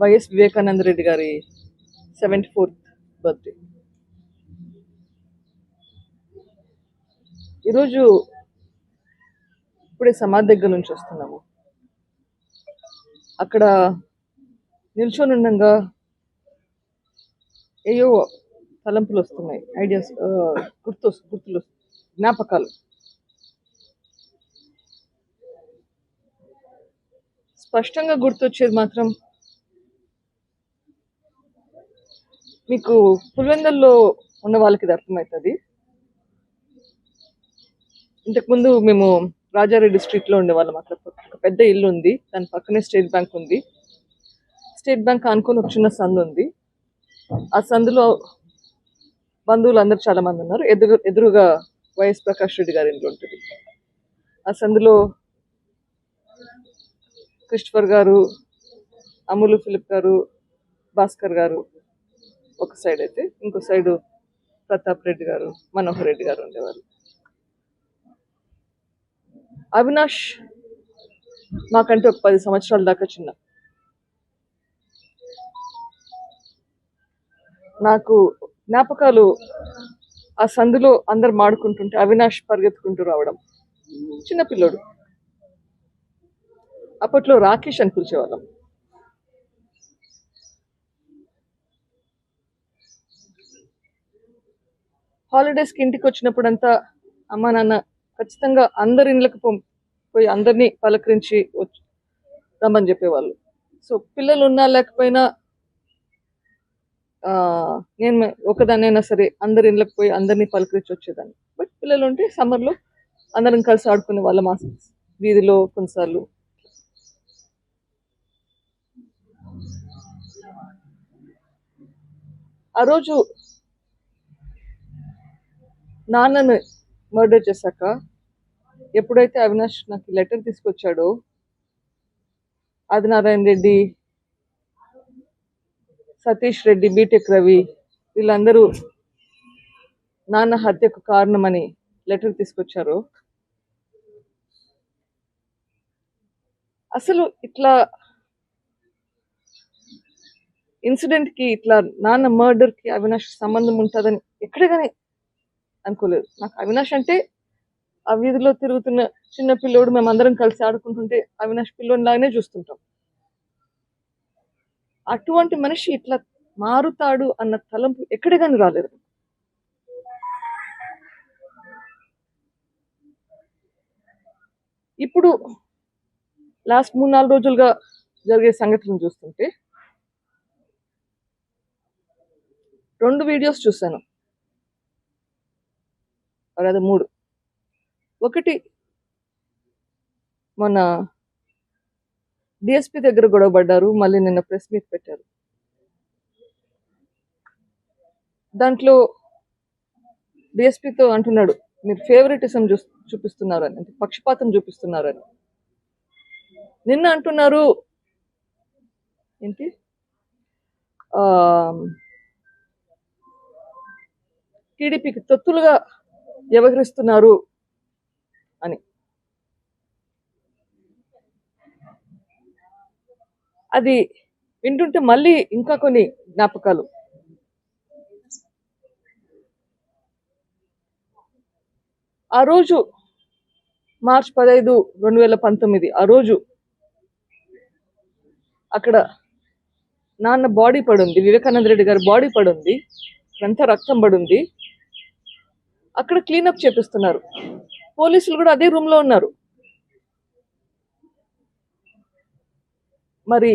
YS Vivekananda Reddy గారి 74th birthday. ఈరోజు ఇప్పుడే సమాధి దగ్గర నుంచి వస్తున్నాము. అక్కడ నిల్చొని ఉండగా ఏయో తలంపులు వస్తున్నాయి, ఐడియాస్, గుర్తులు, జ్ఞాపకాలు. స్పష్టంగా గుర్తొచ్చేది మాత్రం మీకు పులివెందుల్లో ఉన్న వాళ్ళకి ఇది అర్థమవుతుంది. ఇంతకుముందు మేము రాజారెడ్డి స్ట్రీట్లో ఉండేవాళ్ళం. అక్కడ ఒక పెద్ద ఇల్లు ఉంది, దాని పక్కనే స్టేట్ బ్యాంక్ ఉంది. స్టేట్ బ్యాంక్ అనుకుని ఒక చిన్న సందు ఉంది. ఆ సందులో బంధువులు అందరు చాలా మంది ఉన్నారు. ఎదురుగా వైఎస్ ప్రకాష్ రెడ్డి గారి ఇంట్లో ఉంటుంది. ఆ సందులో క్రిస్టఫర్ గారు, అమూలు ఫిలిప్ గారు, భాస్కర్ గారు ఒక సైడ్ అయితే, ఇంకో సైడు ప్రతాప్ రెడ్డి గారు, మనోహర్ రెడ్డి గారు ఉండేవారు. అవినాష్ మాకంటే ఒక 10 సంవత్సరాల దాకా చిన్న. నాకు జ్ఞాపకాలు, ఆ సందులో అందరు మాడుకుంటుంటే అవినాష్ పరిగెత్తుకుంటూ రావడం. చిన్నపిల్లోడు. అప్పట్లో రాకేష్ అని పిలిచేవాళ్ళం. హాలిడేస్కి ఇంటికి వచ్చినప్పుడంతా అమ్మ నాన్న ఖచ్చితంగా అందరి ఇళ్ళకి పోయి అందరినీ పలకరించి రమ్మని చెప్పేవాళ్ళు. సో పిల్లలు ఉన్నా లేకపోయినా నేను ఒకదాన్నైనా సరే అందరి ఇళ్ళకి పోయి అందరినీ పలకరించి వచ్చేదాన్ని. బట్ పిల్లలు ఉంటే సమ్మర్లో అందరం కలిసి ఆడుకునే వాళ్ళం ఆ వీధిలో కొన్నిసార్లు. ఆ రోజు నాన్నను మర్డర్ చేశాక ఎప్పుడైతే అవినాష్ నాకు లెటర్ తీసుకొచ్చాడో, ఆదినారాయణ రెడ్డి, సతీష్ రెడ్డి, బీటెక్ రవి వీళ్ళందరూ నాన్న హత్యకు కారణమని లెటర్ తీసుకొచ్చారు. అసలు ఇట్లా ఇన్సిడెంట్కి, ఇట్లా నాన్న మర్డర్కి అవినాష్ సంబంధం ఉంటుందని ఎక్కడ కానీ అనుకోలేదు. నాకు అవినాష్ అంటే ఆ వీధిలో తిరుగుతున్న చిన్న పిల్లోడు, మేమందరం కలిసి ఆడుకుంటుంటే అవినాష్ పిల్లోని లాగానే చూస్తుంటాం. అటువంటి మనిషి ఇట్లా మారుతాడు అన్న తలంపు ఎక్కడ కానీ రాలేదు. ఇప్పుడు లాస్ట్ 3-4 రోజులుగా జరిగే సంఘటనలు చూస్తుంటే 2 వీడియోస్ చూశాను, అదే 3. ఒకటి మొన్న డిఎస్పీ దగ్గర గొడవ పడ్డారు, మళ్ళీ నిన్న ప్రెస్ మీట్ పెట్టారు. దాంట్లో డిఎస్పీతో అంటున్నాడు, మీరు ఫేవరెటిజం చూపిస్తున్నారని, అంటే పక్షపాతం చూపిస్తున్నారని. నిన్న అంటున్నారు ఏంటి, టీడీపీకి తొత్తులుగా వ్యవహరిస్తున్నారు అని. అది వింటుంటే మళ్ళీ ఇంకా కొన్ని జ్ఞాపకాలు. ఆ రోజు మార్చ్ 15, 2019 ఆ రోజు అక్కడ నాన్న బాడీ పడుంది, వివేకానంద రెడ్డి గారి బాడీ పడుంది, అంతా రక్తం పడుంది. అక్కడ క్లీనప్ చేపిస్తున్నారు. పోలీసులు కూడా అదే రూమ్లో ఉన్నారు. మరి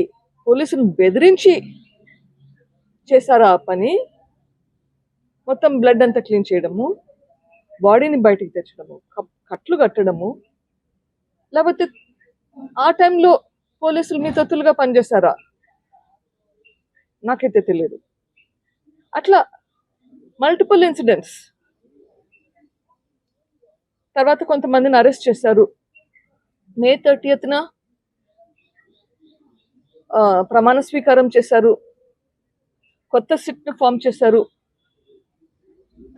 పోలీసులు బెదిరించి చేశారా ఆ పని? మొత్తం బ్లడ్ అంతా క్లీన్ చేయడము, బాడీని బయటికి తెచ్చడము, కట్లు కట్టడము, లేకపోతే ఆ టైంలో పోలీసులు మీ తొత్తులుగా పనిచేశారా? నాకైతే తెలియదు. అట్లా మల్టిపుల్ ఇన్సిడెంట్స్. తర్వాత కొంతమందిని అరెస్ట్ చేశారు. మే 30న ప్రమాణ స్వీకారం చేశారు, కొత్త సిట్ను ఫామ్ చేశారు.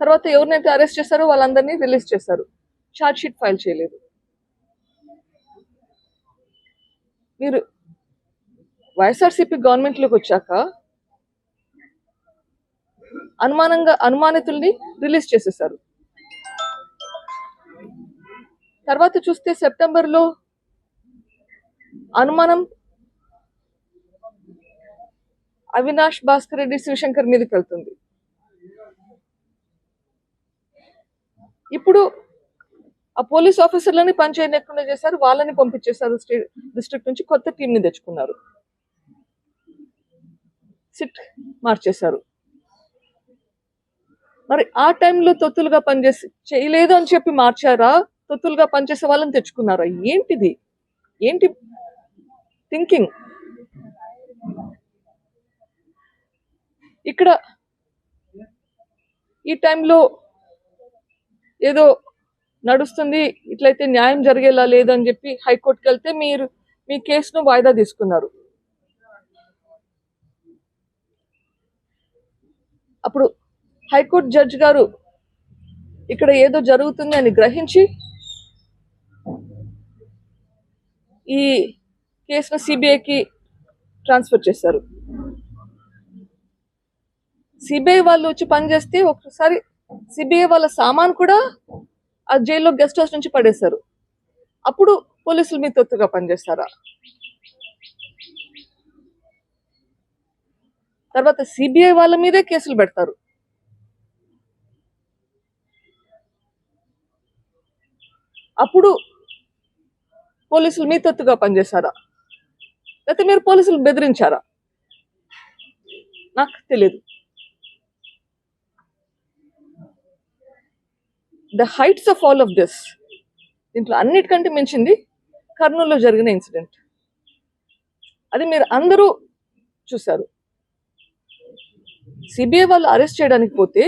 తర్వాత ఎవరినైతే అరెస్ట్ చేశారో వాళ్ళందరినీ రిలీజ్ చేశారు. ఛార్జ్ షీట్ ఫైల్ చేయలేదు. మీరు వైఎస్ఆర్సీపీ గవర్నమెంట్లోకి వచ్చాక అనుమానితుల్ని రిలీజ్ చేసేసారు. తర్వాత చూస్తే సెప్టెంబర్లో అనుమానం అవినాష్ భాస్కర్ రెడ్డి శివశంకర్ మీదకి వెళ్తుంది. ఇప్పుడు ఆ పోలీస్ ఆఫీసర్లని పని చేయలేకుండా చేశారు, వాళ్ళని పంపించేశారు. స్టేట్ డిస్ట్రిక్ట్ నుంచి కొత్త టీంని తెచ్చుకున్నారు, సిట్ మార్చేశారు. మరి ఆ టైంలో తొత్తులుగా పనిచేసి చేయలేదు అని చెప్పి మార్చారా, తొత్తులుగా పనిచేసే వాళ్ళని తెచ్చుకున్నారా? ఏంటిది? ఏంటి థింకింగ్? ఇక్కడ ఈ టైంలో ఏదో నడుస్తుంది, ఇట్లయితే న్యాయం జరిగేలా లేదని చెప్పి హైకోర్టుకి వెళ్తే మీరు మీ కేసును వాయిదా తీసుకున్నారు. అప్పుడు హైకోర్టు జడ్జి గారు ఇక్కడ ఏదో జరుగుతుంది అని గ్రహించి ఈ కేసును సిబిఐకి ట్రాన్స్ఫర్ చేశారు. సిబిఐ వాళ్ళు వచ్చి పనిచేస్తే ఒకసారి సిబిఐ వాళ్ళ సామాన్ కూడా ఆ జైల్లో గెస్ట్ హౌస్ నుంచి పడేశారు. అప్పుడు పోలీసులు మీ తొత్తుగా పనిచేస్తారా? తర్వాత సిబిఐ వాళ్ళ మీదే కేసులు పెడతారు. అప్పుడు పోలీసులు మీ తొత్తుగా పనిచేశారా, లేకపోతే మీరు పోలీసులు బెదిరించారా? నాకు తెలియదు. The heights of all of this, దీంట్లో అన్నిటికంటే మించింది కర్నూలులో జరిగిన ఇన్సిడెంట్. అది మీరు అందరూ చూశారు. సిబిఐ వాళ్ళు అరెస్ట్ చేయడానికి పోతే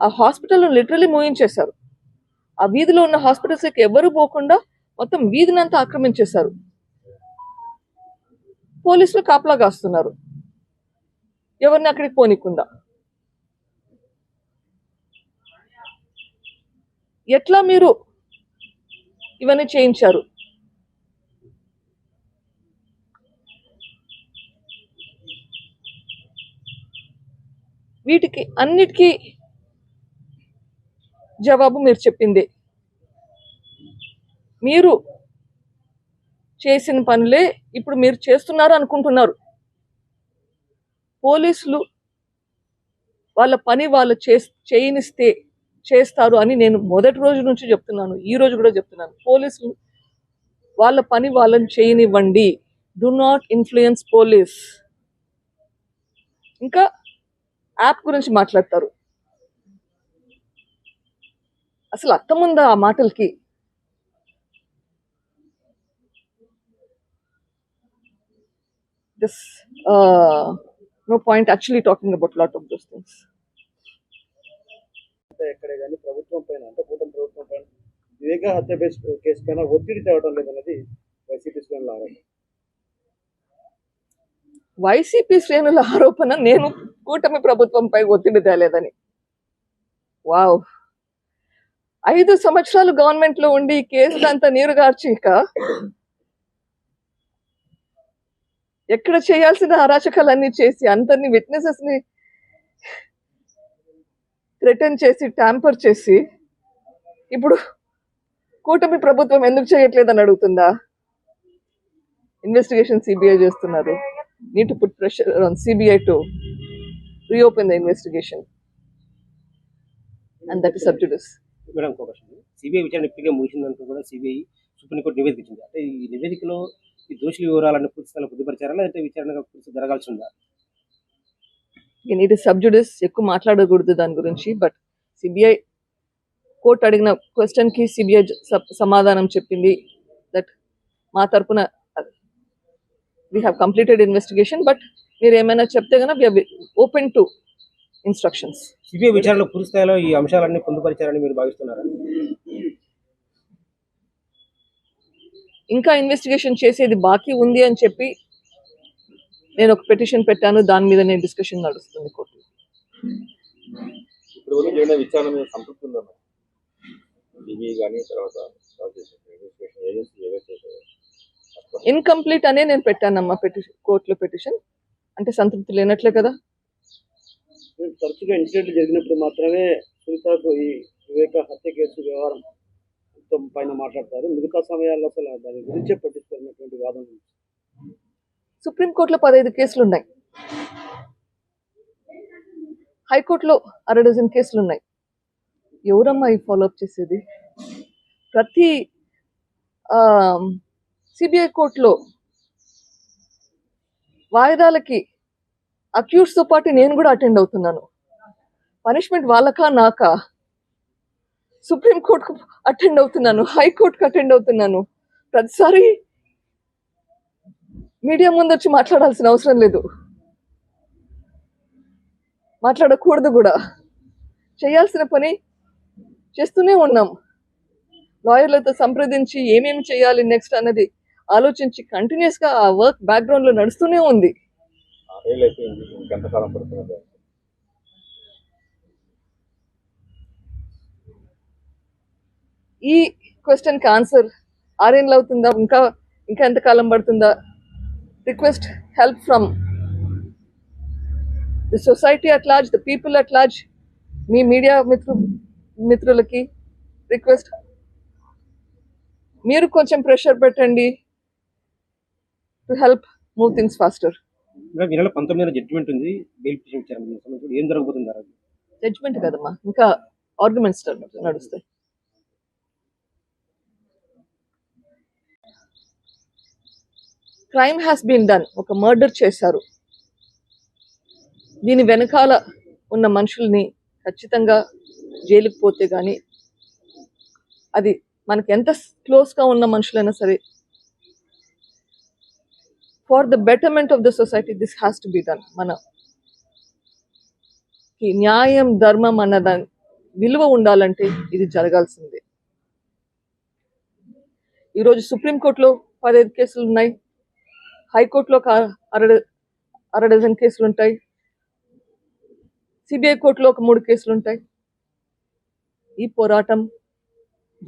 ఆ హాస్పిటల్ లిటరలీ మూయించేశారు. ఆ వీధిలో ఉన్న హాస్పిటల్స్కి ఎవరు పోకుండా మొత్తం వీధినంతా ఆక్రమించేశారు. పోలీసులు కాపలా కాస్తున్నారు ఎవరిని అక్కడికి పోనీకుండా. ఎట్లా మీరు ఇవన్నీ చేయించారు? వీటికి అన్నిటికీ జవాబు మీరు చెప్పింది. మీరు చేసిన పనులే ఇప్పుడు మీరు చేస్తున్నారు అనుకుంటున్నారు. పోలీసులు వాళ్ళ పని వాళ్ళు చేయనిస్తే చేస్తారు అని నేను మొదటి రోజు నుంచి చెప్తున్నాను, ఈ రోజు కూడా చెప్తున్నాను. పోలీసులు వాళ్ళ పని వాళ్ళని చేయనివ్వండి. Do not influence police. ఇంకా యాప్ గురించి మాట్లాడతారు. అసలు అర్థముందా ఆ మాటలకి? This no point actually talking about lot of those things. ఎక్కడే కానీ ప్రభుత్వం పైన అంటే కూటమి ప్రభుత్వం పైన వివేక హత్య కేసు పైన ఒత్తిడి తేవడం లేదన్నది వైసీపీ శ్రేణుల ఆరోపణ. వైసీపీ శ్రేణుల ఆరోపణ నేను కూటమి ప్రభుత్వంపై ఒత్తిడి తేలేదని. వావ్, 5 సంవత్సరాలు గవర్నమెంట్ లో ఉండి ఈ కేసులంతా నీరుగార్చిక ఎక్కడ చేయాల్సిన అరాచకాలన్నీ చేసి అందరినీ విట్నెసెస్ ని థ్రెటన్ చేసి ట్యాంపర్ చేసి ఇప్పుడు కూటమి ప్రభుత్వం ఎందుకు చేయట్లేదని అడుగుతుందా? ఇన్వెస్టిగేషన్ సిబిఐ చేస్తున్నారు. need to put pressure on CBI to reopen the investigation, and that is sub judice. Madam, ఇంకో క్వశ్చన్. సిబిఐ విచారణ ఇప్పటికే ముగిసిందంటూ కూడా సిబిఐ సుప్రీంకోర్టు నివేదిక ఇచ్చింది. అంటే ఈ నివేదికలో ఈ దోషుల వివరాలను పూర్తి స్థాయిలో పొందుపరిచారా, లేదంటే విచారణ పూర్తి జరగాల్సి ఉందా? ఇది సబ్ జుడిస్, ఎక్కువ మాట్లాడకూడదు దాని గురించి. బట్ సిబిఐ కోర్టు అడిగిన క్వశ్చన్ కి సిబిఐ సమాధానం చెప్పింది దట్ మా తరపున we have completed investigation, but మీరు ఏమైనా చెప్తే కనుక we are open to instructions. CBI విచారణలో పూర్తి స్థాయిలో ఈ అంశాలన్నీ పొందుపరిచారని మీరు భావిస్తున్నారా? ఇంకా ఇన్వెస్టిగేషన్ చేసేది బాకీ ఉంది అని చెప్పి నేను ఒక పిటిషన్ పెట్టాను, దాని మీద నేను డిస్కషన్ నడుస్తుంది కోర్టు. ఇప్పుడు జరిగిన విచారణ మీద సంతృప్తి ఉందా? సిబిఐ కానీ తర్వాత ఇన్కంప్లీట్ అనే నేను పెట్టానమ్మా కోర్టులో పిటిషన్. అంటే సంతృప్తి లేనట్లే కదా. తరచుగా ఇన్సిడెంట్లు జరిగినప్పుడు మాత్రమే సునీతకు ఈ వివేక హత్య కేసు వ్యవహారం పైన మాట్లాడతారు. మిగతా సమయాల్లో అసలు దాని గురించే పట్టించుకున్నటువంటి వాదన ఉంది. సుప్రీంకోర్టులో 15 కేసులు ఉన్నాయి, హైకోర్టులో 6 డజన్ కేసులు ఉన్నాయి. ఎవరమ్మా ఈ ఫాలోఅప్ చేసేది? ప్రతి సిబిఐ కోర్టులో వాయిదాలకి అక్యూడ్స్తో పాటు నేను కూడా అటెండ్ అవుతున్నాను. పనిష్మెంట్ వాళ్ళకా నాకా? సుప్రీంకోర్టుకు అటెండ్ అవుతున్నాను, హైకోర్టుకు అటెండ్ అవుతున్నాను. ప్రతిసారి మీడియా ముందు వచ్చి మాట్లాడాల్సిన అవసరం లేదు, మాట్లాడకూడదు కూడా. చేయాల్సిన పని చేస్తూనే ఉన్నాం. లాయర్లతో సంప్రదించి ఏమేమి చేయాలి నెక్స్ట్ అన్నది ఆలోచించి కంటిన్యూస్గా ఆ వర్క్ బ్యాక్గ్రౌండ్లో నడుస్తూనే ఉంది. 6 ఏళ్ళు అయిపోయింది, ఇంకెంతకాలం పడుతున్నది? ఈ క్వశ్చన్కి ఆన్సర్ 6 ఏళ్ళు అవుతుందా, ఇంకా ఎంతకాలం పడుతుందా? Request help from the society at large, the people at large. మీ మీడియా మిత్రులకి రిక్వెస్ట్, మీరు కొంచెం ప్రెషర్ పెట్టండి to help move things faster. ఈ నెల 19న జడ్జిమెంట్ ఉంది, బెయిల్ పిటిషన్ ఇచ్చారు. ఏం జరగబోతుంది? జడ్జ్మెంట్ కదమ్మా, ఇంకా ఆర్గ్యుమెంట్స్ నడుస్తాయి. క్రైమ్ హ్యాస్ బీన్ డన్, ఒక మర్డర్ చేశారు. దీని వెనకాల ఉన్న మనుషుల్ని ఖచ్చితంగా జైలుకి పోతే కానీ, అది మనకి ఎంత క్లోజ్గా ఉన్న మనుషులైనా సరే, for the betterment of the society this has to be done. మన న్యాయం ధర్మం అన్న దాని విలువ ఉండాలంటే ఇది జరగాల్సిందే. ఈరోజు సుప్రీంకోర్టులో 15 కేసులు ఉన్నాయి, హైకోర్టులో 6 డజన్ కేసులు ఉంటాయి, సిబిఐ కోర్టులో ఒక 3 కేసులు ఉంటాయి. ఈ పోరాటం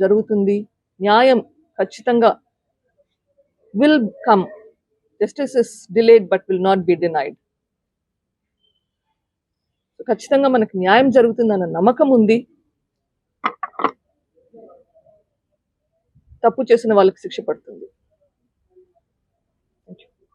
జరుగుతుంది. న్యాయం ఖచ్చితంగా will come. Justice is delayed but will not be denied. ఖచ్చితంగా మనకు న్యాయం జరుగుతుందన్న నమ్మకం ఉంది. తప్పు చేసిన వాళ్ళకి శిక్ష పడుతుంది.